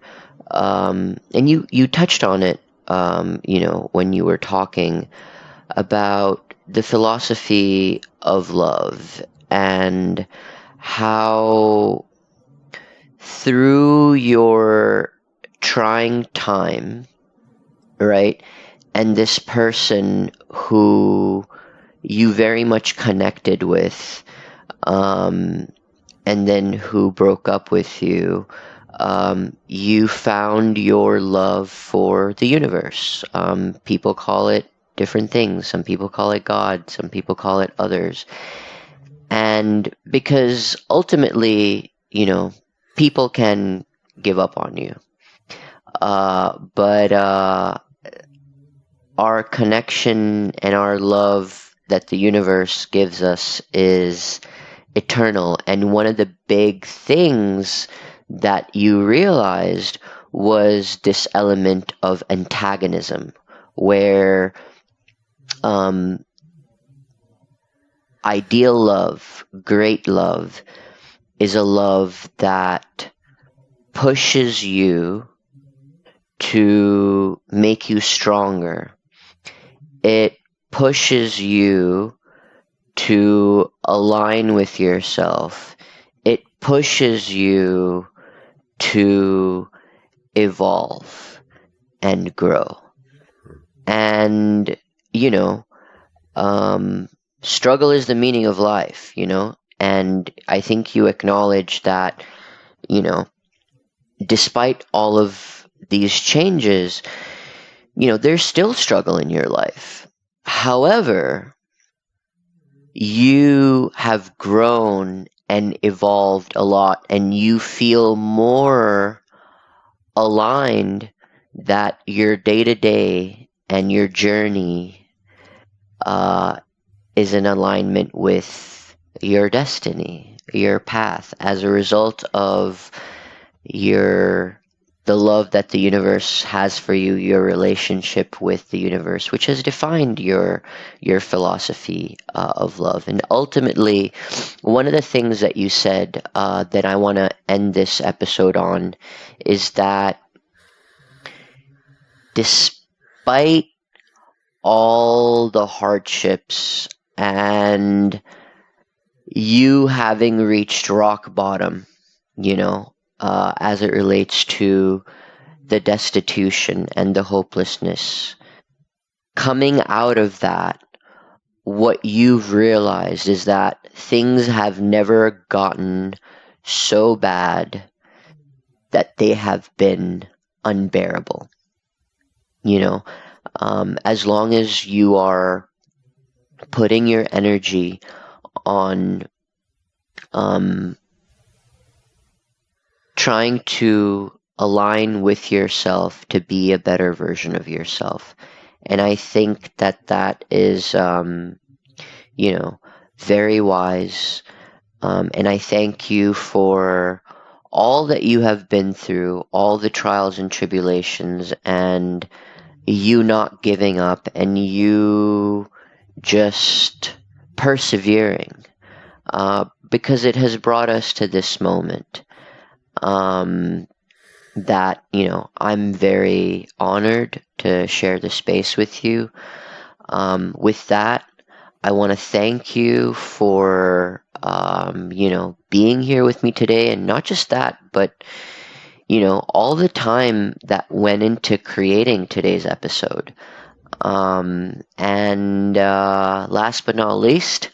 and you touched on it, when you were talking about the philosophy of love and how through your trying time, right, and this person who you very much connected with, um, and then who broke up with you, you found your love for the universe. People call it different things. Some people call it God, some people call it others. And because ultimately, people can give up on you. But our connection and our love that the universe gives us is eternal. And one of the big things that you realized was this element of antagonism, where um, ideal love, great love, is a love that pushes you to make you stronger. It pushes you to align with yourself. It pushes you to evolve and grow. And, struggle is the meaning of life. And I think you acknowledge that, despite all of these changes, there's still struggle in your life. However, you have grown and evolved a lot, and you feel more aligned that your day to day and your journey is in alignment with your destiny, your path, as a result of the love that the universe has for you, your relationship with the universe, which has defined your philosophy of love. And ultimately, one of the things that you said that I want to end this episode on is that despite all the hardships and you having reached rock bottom, as it relates to the destitution and the hopelessness, coming out of that, what you've realized is that things have never gotten so bad that they have been unbearable. As long as you are putting your energy on trying to align with yourself to be a better version of yourself. And I think that is, very wise. And I thank you for all that you have been through, all the trials and tribulations, and you not giving up, and you just persevering, because it has brought us to this moment. That I'm very honored to share the space with you. With that, I want to thank you for being here with me today, and not just that, but all the time that went into creating today's episode. And last but not least,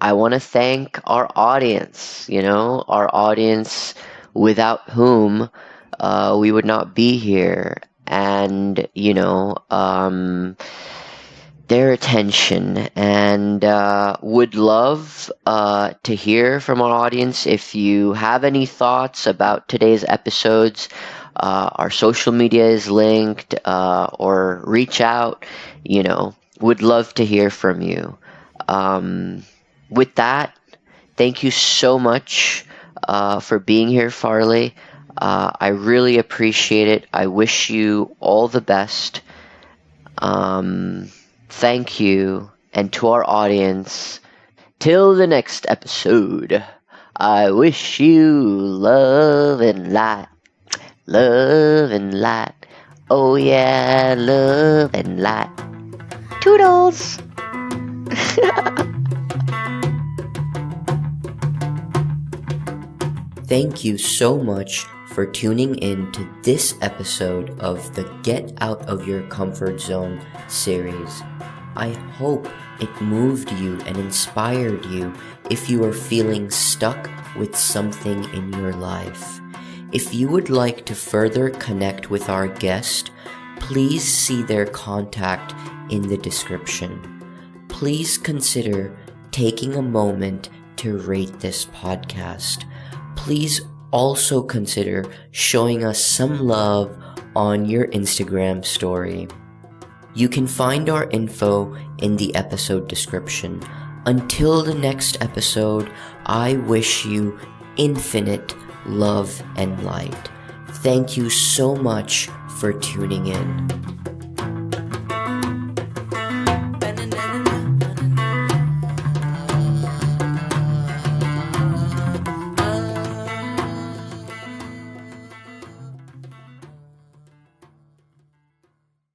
I want to thank our audience, our audience without whom we would not be here. And, their attention, and would love to hear from our audience. If you have any thoughts about today's episodes, our social media is linked, or reach out, would love to hear from you. With that, thank you so much for being here, Farley. I really appreciate it. I wish you all the best. Thank you. And to our audience, till the next episode, I wish you love and light. Love and light. Oh yeah, love and light. Toodles! Thank you so much for tuning in to this episode of the Get Out of Your Comfort Zone series. I hope it moved you and inspired you if you are feeling stuck with something in your life. If you would like to further connect with our guest, please see their contact in the description. Please consider taking a moment to rate this podcast. Please also consider showing us some love on your Instagram story. You can find our info in the episode description. Until the next episode, I wish you infinite love and light. Thank you so much for tuning in.